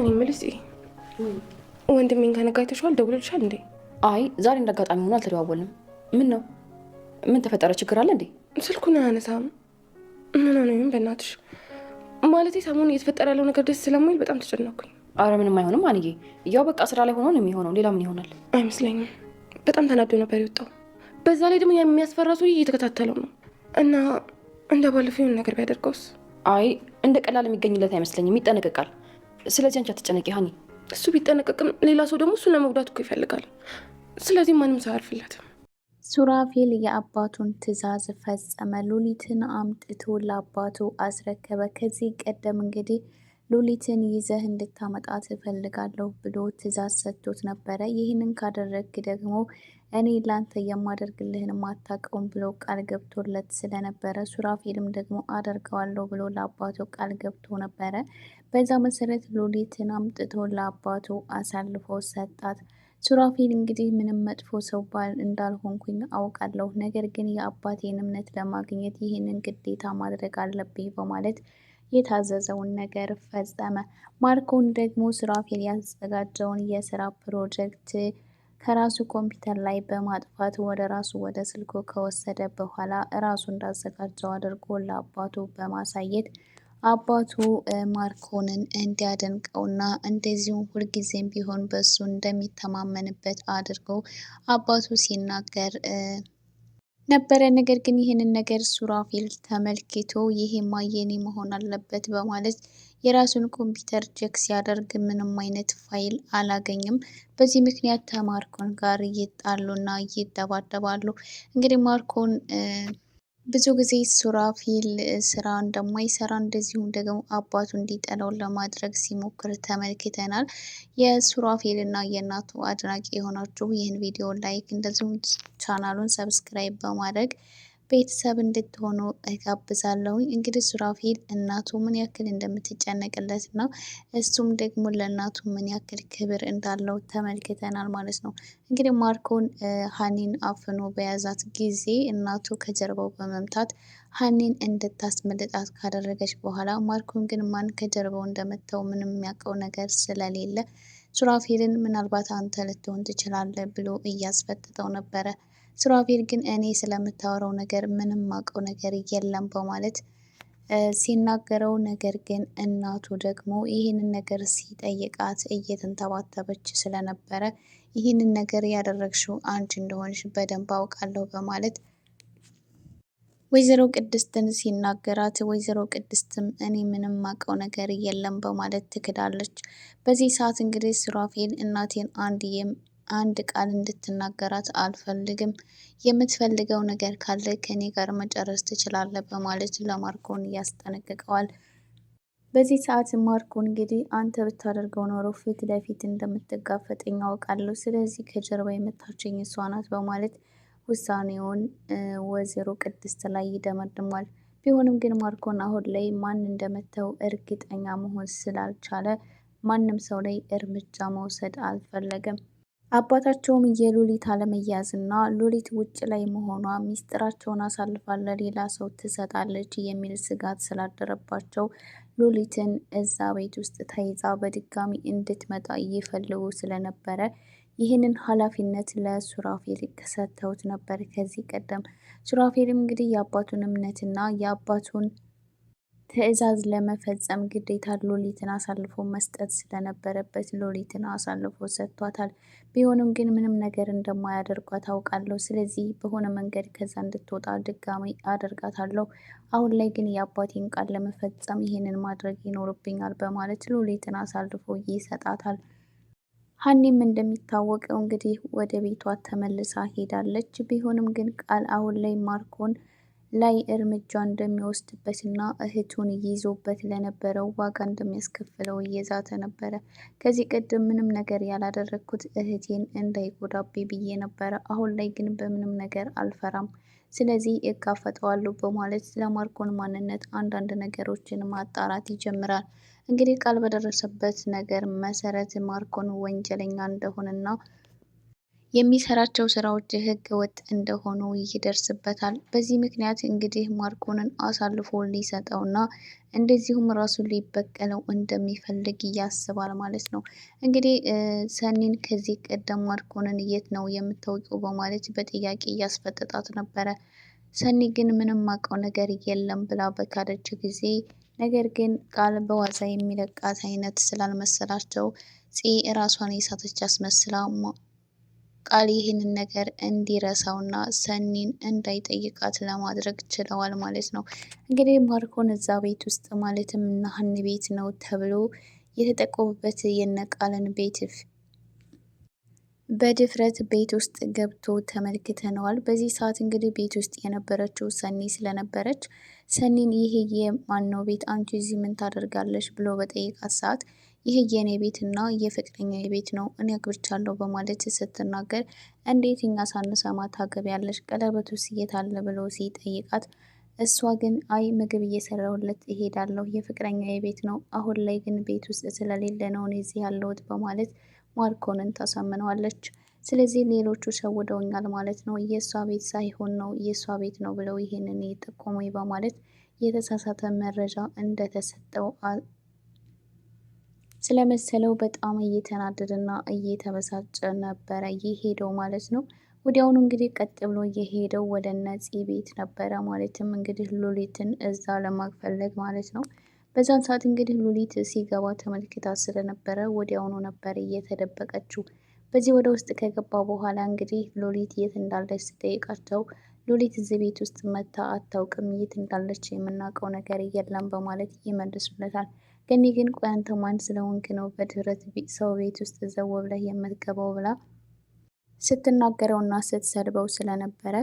እኔ የምልሽ ወንድሜን ከነጋ አይተሽዋል? ደውሎልሻል እንዴ? አይ ዛሬ እንዳጋጣሚ ሆኖ አልተደዋወልንም። ምን ነው? ምን ተፈጠረ? ችግር አለ እንዴ? ስልኩን አያነሳም። ምን ሆነ ይሆን? በእናትሽ ማለቴ ሰሞኑን እየተፈጠረ ያለው ነገር ደስ ስለማይል በጣም ተጨነኩኝ። አረ ምንም አይሆንም አንዬ፣ ያው በቃ ስራ ላይ ሆኖ ነው የሚሆነው። ሌላ ምን ይሆናል? አይመስለኝም። በጣም ተናዶ ነበር የወጣው። በዛ ላይ ደግሞ የሚያስፈራ ሰውዬ እየተከታተለው ነው እና እንደ ባለፈው የሆነ ነገር ቢያደርገውስ? አይ እንደ ቀላል የሚገኝለት አይመስለኝም። ይጠነቀቃል። ስለዚህ አንቺ አትጨነቂ ሀኒ። እሱ ቢጠነቀቅም ሌላ ሰው ደግሞ እሱን ለመጉዳት እኮ ይፈልጋል። ስለዚህ ማንም ሰው አያርፍለትም። ሱራፌል የአባቱን ትዕዛዝ ፈጸመ። ሉሊትን አምጥቶ ለአባቱ አስረከበ። ከዚህ ቀደም እንግዲህ ሉሊትን ይዘህ እንድታመጣት እፈልጋለሁ ብሎ ትዕዛዝ ሰጥቶት ነበረ። ይህንን ካደረግክ ደግሞ እኔ ላንተ የማደርግልህን ማታቀውም ብሎ ቃል ገብቶለት ስለነበረ ሱራፌልም ደግሞ አደርገዋለሁ ብሎ ለአባቱ ቃል ገብቶ ነበረ። በዛ መሰረት ሉሊትን አምጥቶ ለአባቱ አሳልፎ ሰጣት። ሱራፌል እንግዲህ ምንም መጥፎ ሰው ባል እንዳልሆንኩኝ አውቃለሁ፣ ነገር ግን የአባቴን እምነት ለማግኘት ይህንን ግዴታ ማድረግ አለብኝ በማለት የታዘዘውን ነገር ፈጸመ። ማርኮን ደግሞ ሱራፌል ያዘጋጀውን የስራ ፕሮጀክት ከራሱ ኮምፒውተር ላይ በማጥፋት ወደ ራሱ ወደ ስልኩ ከወሰደ በኋላ ራሱ እንዳዘጋጀው አድርጎ ለአባቱ በማሳየት አባቱ ማርኮንን እንዲያደንቀውና እንደዚሁም ሁልጊዜም ቢሆን በሱ እንደሚተማመንበት አድርጎ አባቱ ሲናገር ነበረ። ነገር ግን ይህንን ነገር ሱራፌል ተመልክቶ ይሄማ የኔ መሆን አለበት በማለት የራሱን ኮምፒውተር ቼክ ሲያደርግ ምንም አይነት ፋይል አላገኝም። በዚህ ምክንያት ከማርኮን ጋር ይጣሉና ይደባደባሉ። እንግዲህ ማርኮን ብዙ ጊዜ ሱራፌል ስራ እንደማይሰራ እንደዚሁም ደግሞ አባቱ እንዲጠላው ለማድረግ ሲሞክር ተመልክተናል። የሱራፌል እና የእናቱ አድናቂ የሆናችሁ ይህን ቪዲዮ ላይክ እንደዚሁም ቻናሉን ሰብስክራይብ በማድረግ ቤተሰብ እንድትሆኑ እጋብዛለሁ። እንግዲህ ሱራፌል እናቱ ምን ያክል እንደምትጨነቅለት እና እሱም ደግሞ ለእናቱ ምን ያክል ክብር እንዳለው ተመልክተናል ማለት ነው። እንግዲህ ማርኮን ሀኒን አፍኖ በያዛት ጊዜ እናቱ ከጀርባው በመምታት ሀኒን እንድታስመልጣት ካደረገች በኋላ ማርኮን ግን ማን ከጀርባው እንደመታው ምንም የሚያውቀው ነገር ስለሌለ ሱራፌልን ምናልባት አንተ ልትሆን ትችላለህ ብሎ እያስፈጥጠው ነበረ። ሱራፌል ግን እኔ ስለምታወራው ነገር ምንም ማውቀው ነገር የለም በማለት ሲናገረው፣ ነገር ግን እናቱ ደግሞ ይህንን ነገር ሲጠይቃት እየተንተባተበች ስለነበረ ይህንን ነገር ያደረግሽው አንቺ እንደሆንሽ በደንብ አውቃለሁ በማለት ወይዘሮ ቅድስትን ሲናገራት፣ ወይዘሮ ቅድስትም እኔ ምንም ማውቀው ነገር የለም በማለት ትክዳለች። በዚህ ሰዓት እንግዲህ ሱራፌል እናቴን አንድ ቃል እንድትናገራት አልፈልግም፣ የምትፈልገው ነገር ካለ ከኔ ጋር መጨረስ ትችላለህ በማለት ለማርኮን ያስጠነቅቀዋል። በዚህ ሰዓት ማርኮን እንግዲህ አንተ ብታደርገው ኖሮ ፊት ለፊት እንደምትጋፈጠኝ አውቃለሁ፣ ስለዚህ ከጀርባ የመታችኝ እሷ ናት በማለት ውሳኔውን ወይዘሮ ቅድስት ላይ ይደመድሟል። ቢሆንም ግን ማርኮን አሁን ላይ ማን እንደመተው እርግጠኛ መሆን ስላልቻለ ማንም ሰው ላይ እርምጃ መውሰድ አልፈለገም። አባታቸውም የሉሊት አለመያዝና ሉሊት ውጭ ላይ መሆኗ ሚስጥራቸውን አሳልፋ ለሌላ ሰው ትሰጣለች የሚል ስጋት ስላደረባቸው ሉሊትን እዛ ቤት ውስጥ ተይዛ በድጋሚ እንድትመጣ እየፈለጉ ስለነበረ ይህንን ኃላፊነት ለሱራፌል ሰጥተውት ነበር ከዚህ ቀደም። ሱራፌልም እንግዲህ የአባቱን እምነትና የአባቱን ትዕዛዝ ለመፈጸም ግዴታ ሉሊትን አሳልፎ መስጠት ስለነበረበት ሉሊትን አሳልፎ ሰጥቷታል። ቢሆንም ግን ምንም ነገር እንደማያደርጓት አውቃለሁ። ስለዚህ በሆነ መንገድ ከዛ እንድትወጣ ድጋሚ አደርጋታለሁ። አሁን ላይ ግን የአባቴን ቃል ለመፈጸም ይሄንን ማድረግ ይኖርብኛል በማለት ሉሊትን አሳልፎ ይሰጣታል። ሀኒም እንደሚታወቀው እንግዲህ ወደ ቤቷ ተመልሳ ሄዳለች። ቢሆንም ግን ቃል አሁን ላይ ማርኮን ላይ እርምጃ እንደሚወስድበትና እህቱን ይዞበት ለነበረው ዋጋ እንደሚያስከፍለው እየዛተ ነበረ። ከዚህ ቀደም ምንም ነገር ያላደረግኩት እህቴን እንዳይጎዳብኝ ብዬ ነበረ። አሁን ላይ ግን በምንም ነገር አልፈራም፣ ስለዚህ እጋፈጠዋለሁ በማለት ስለ ማርኮን ማንነት አንዳንድ ነገሮችን ማጣራት ይጀምራል። እንግዲህ ቃል በደረሰበት ነገር መሰረት ማርኮን ወንጀለኛ እንደሆነና የሚሰራቸው ስራዎች ህገ ወጥ እንደሆኑ ይደርስበታል። በዚህ ምክንያት እንግዲህ ማርኮንን አሳልፎ ሊሰጠውና እንደዚሁም ራሱን ሊበቀለው እንደሚፈልግ ያስባል ማለት ነው። እንግዲህ ሰኒን ከዚህ ቀደም ማርኮንን የት ነው የምታውቂው በማለት በጥያቄ እያስፈጠጣት ነበረ። ሰኒ ግን ምንም አውቀው ነገር የለም ብላ በካደች ጊዜ ነገር ግን ቃል በዋዛ የሚለቃት አይነት ስላልመሰላቸው ራሷን የሳተች አስመስላ ቃል ይህንን ነገር እንዲረሳውና ሰኒን እንዳይጠይቃት ለማድረግ ችለዋል ማለት ነው። እንግዲህ ማርኮን እዛ ቤት ውስጥ ማለትም ናሀን ቤት ነው ተብሎ የተጠቆሙበት የነቃልን ቤት በድፍረት ቤት ውስጥ ገብቶ ተመልክተነዋል። በዚህ ሰዓት እንግዲህ ቤት ውስጥ የነበረችው ሰኒ ስለነበረች ሰኒን ይሄ የማነው ቤት አንቺ እዚህ ምን ታደርጋለች ብሎ በጠየቃት ሰዓት ይህ የኔ ቤት እና የፍቅረኛ ቤት ነው እኔ አግብቻለሁ በማለት ስትናገር እንዴት እኛ ሳንሰማ ታገቢያለሽ? ቀለበቱስ የት አለ ብሎ ሲጠይቃት እሷ ግን አይ ምግብ እየሰራሁለት እሄዳለሁ የፍቅረኛ ቤት ነው አሁን ላይ ግን ቤት ውስጥ ስለሌለ ነው እኔ እዚህ ያለሁት በማለት ማርኮንን ታሳምነዋለች። ስለዚህ ሌሎቹ ሸውደውኛል ማለት ነው የእሷ ቤት ሳይሆን ነው የእሷ ቤት ነው ብለው ይሄንን የጠቆሙኝ በማለት የተሳሳተ መረጃ እንደተሰጠው ስለመሰለው በጣም እየተናደደና እየተበሳጨ ነበረ የሄደው ማለት ነው። ወዲያውኑ እንግዲህ ቀጥ ብሎ የሄደው ወደ ነፂ ቤት ነበረ። ማለትም እንግዲህ ሉሊትን እዛ ለማፈለግ ማለት ነው። በዛን ሰዓት እንግዲህ ሉሊት ሲገባ ተመልክታ ስለነበረ ወዲያውኑ ነበር እየተደበቀችው። በዚህ ወደ ውስጥ ከገባ በኋላ እንግዲህ ሉሊት የት እንዳለች ስጠይቃቸው ሉሊት እዚህ ቤት ውስጥ መታ አታውቅም፣ የት እንዳለች የምናውቀው ነገር የለም በማለት ይመልሱለታል። ገኒ ግን ቆይ አንተ ማን ስለሆንክ ነው በድፍረት ሰው ቤት ውስጥ ዘው ብለህ የምትገባው ብላ ስትናገረውና ስትሰድበው ስለነበረ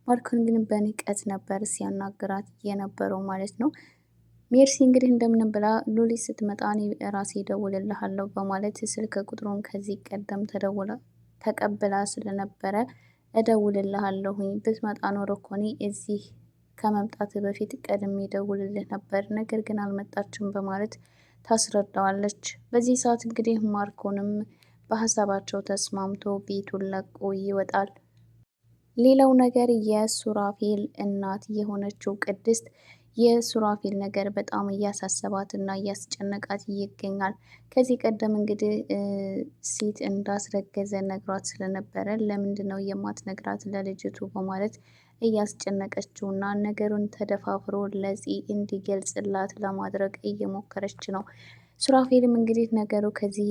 ማርኮን ግን በንቀት ነበር ሲያናግራት የነበረው ማለት ነው። ሜርሲ እንግዲህ እንደምንም ብላ ሉሊት ስትመጣ እኔ ራሴ እደውልልሃለሁ በማለት ስልክ ቁጥሩን ከዚህ ቀደም ተቀብላ ስለነበረ እደውልልሃለሁኝ ብትመጣ ኖሮ እኮ እኔ እዚህ ከመምጣት በፊት ቀድሜ እደውልልህ ነበር፣ ነገር ግን አልመጣችም በማለት ታስረዳዋለች። በዚህ ሰዓት እንግዲህ ማርኮንም በሀሳባቸው ተስማምቶ ቤቱን ለቆ ይወጣል። ሌላው ነገር የሱራፌል እናት የሆነችው ቅድስት የሱራፌል ነገር በጣም እያሳሰባት እና እያስጨነቃት ይገኛል። ከዚህ ቀደም እንግዲህ ሴት እንዳስረገዘ ነግሯት ስለነበረ ለምንድን ነው የማትነግራት ለልጅቱ በማለት እያስጨነቀችው እና ነገሩን ተደፋፍሮ ለዚህ እንዲገልጽላት ለማድረግ እየሞከረች ነው። ሱራፌልም እንግዲህ ነገሩ ከዚህ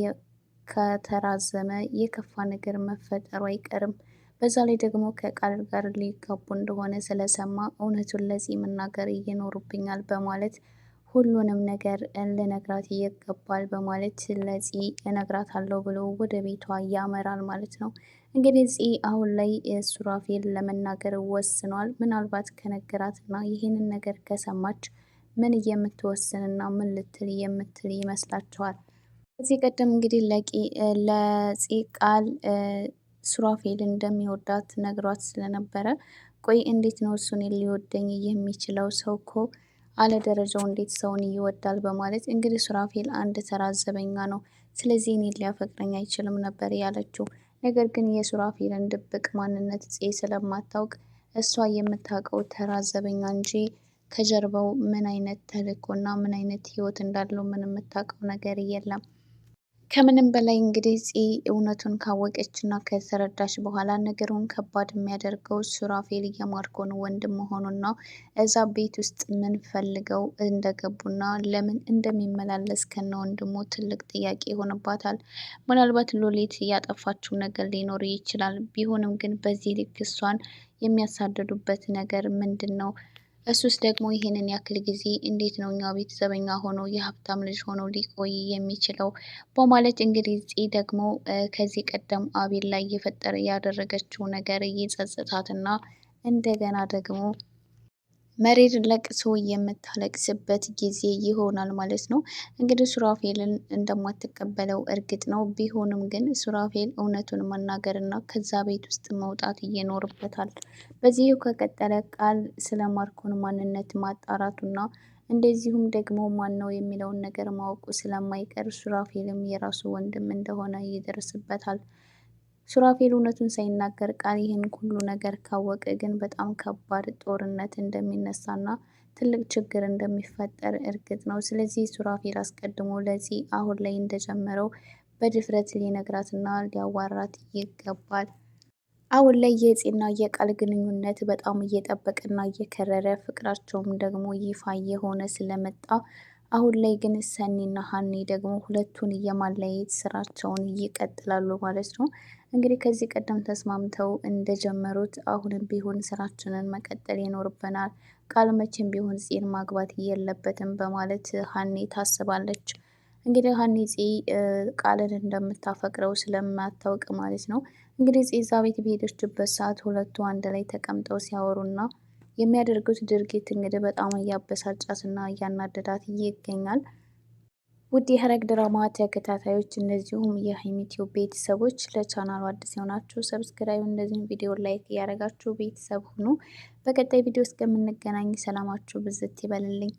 ከተራዘመ የከፋ ነገር መፈጠሩ አይቀርም። በዛ ላይ ደግሞ ከቃል ጋር ሊጋቡ እንደሆነ ስለሰማ እውነቱን ለዚህ መናገር ይኖርብኛል በማለት ሁሉንም ነገር ልነግራት ይገባል በማለት ለዚህ እነግራታለሁ ብሎ ወደ ቤቷ ያመራል ማለት ነው። እንግዲህ ፂ አሁን ላይ ሱራፌል ለመናገር ወስኗል። ምናልባት ከነገራትና ይህንን ነገር ከሰማች ምን የምትወስንና ምን ልትል የምትል ይመስላችኋል? ከዚህ ቀደም እንግዲህ ለፂ ቃል ሱራፌል እንደሚወዳት ነግሯት ስለነበረ ቆይ እንዴት ነው እሱን ሊወደኝ የሚችለው? ሰው እኮ አለ ደረጃው እንዴት ሰውን ይወዳል? በማለት እንግዲህ ሱራፌል አንድ ተራ ዘበኛ ነው፣ ስለዚህ እኔ ሊያፈቅረኝ አይችልም ነበር ያለችው። ነገር ግን የሱራፌልን ድብቅ ማንነት ጽ ስለማታውቅ እሷ የምታውቀው ተራ ዘበኛ እንጂ ከጀርባው ምን አይነት ተልእኮና ምን አይነት ህይወት እንዳለው ምን የምታውቀው ነገር የለም። ከምንም በላይ እንግዲህ ፂ እውነቱን ካወቀችና ከተረዳች በኋላ ነገሩን ከባድ የሚያደርገው ሱራፌል የማርኮን ወንድም መሆኑና እዛ ቤት ውስጥ ምን ፈልገው እንደገቡና ለምን እንደሚመላለስ ከነ ወንድሙ ትልቅ ጥያቄ ይሆንባታል። ምናልባት ሉሊት ያጠፋችው ነገር ሊኖር ይችላል። ቢሆንም ግን በዚህ ልክ እሷን የሚያሳድዱበት ነገር ምንድን ነው? እሱስ ደግሞ ይሄንን ያክል ጊዜ እንዴት ነው እኛ ቤት ዘበኛ ሆኖ የሀብታም ልጅ ሆኖ ሊቆይ የሚችለው? በማለት እንግዲህ ፂ ደግሞ ከዚህ ቀደም አቤል ላይ ያደረገችው ነገር ይጸጽታትና እንደገና ደግሞ መሬት ለቅሶ የምታለቅስበት ጊዜ ይሆናል ማለት ነው። እንግዲህ ሱራፌልን እንደማትቀበለው እርግጥ ነው። ቢሆንም ግን ሱራፌል እውነቱን መናገርና ከዛ ቤት ውስጥ መውጣት ይኖርበታል። በዚሁ ከቀጠለ ቃል ስለ ማርኮን ማንነት ማጣራቱና እንደዚሁም ደግሞ ማን ነው የሚለውን ነገር ማወቁ ስለማይቀር ሱራፌልም የራሱ ወንድም እንደሆነ ይደርስበታል። ሱራፌል እውነቱን ሳይናገር ቃል ይህን ሁሉ ነገር ካወቀ ግን በጣም ከባድ ጦርነት እንደሚነሳና ትልቅ ችግር እንደሚፈጠር እርግጥ ነው። ስለዚህ ሱራፌል አስቀድሞ ለዚህ አሁን ላይ እንደጀመረው በድፍረት ሊነግራትና ሊያዋራት ይገባል። አሁን ላይ የፂና የቃል ግንኙነት በጣም እየጠበቀና እየከረረ ፍቅራቸውም ደግሞ ይፋ የሆነ ስለመጣ አሁን ላይ ግን ሰኒና ሀኒ ደግሞ ሁለቱን የማለያየት ስራቸውን ይቀጥላሉ ማለት ነው። እንግዲህ ከዚህ ቀደም ተስማምተው እንደጀመሩት አሁንም ቢሆን ስራችንን መቀጠል ይኖርብናል፣ ቃል መቼም ቢሆን ፂን ማግባት የለበትም በማለት ሀኒ ታስባለች። እንግዲህ ሀኒ ቃልን እንደምታፈቅረው ስለማታውቅ ማለት ነው። እንግዲህ እዛ ቤት በሄደችበት ሰዓት ሁለቱ አንድ ላይ ተቀምጠው ሲያወሩና የሚያደርጉት ድርጊት እንግዲህ በጣም እያበሳጫትና እያናደዳት ይገኛል። ውድ የሐረግ ድራማ ተከታታዮች እንደዚሁም የሀይሚ ቲዩብ ቤተሰቦች ለቻናሉ አዲስ የሆናችሁ ሰብስክራይብ፣ እንደዚሁም ቪዲዮ ላይክ እያደረጋችሁ ቤተሰብ ሁኑ። በቀጣይ ቪዲዮ እስከምንገናኝ ሰላማችሁ ብዝት ይበልልኝ።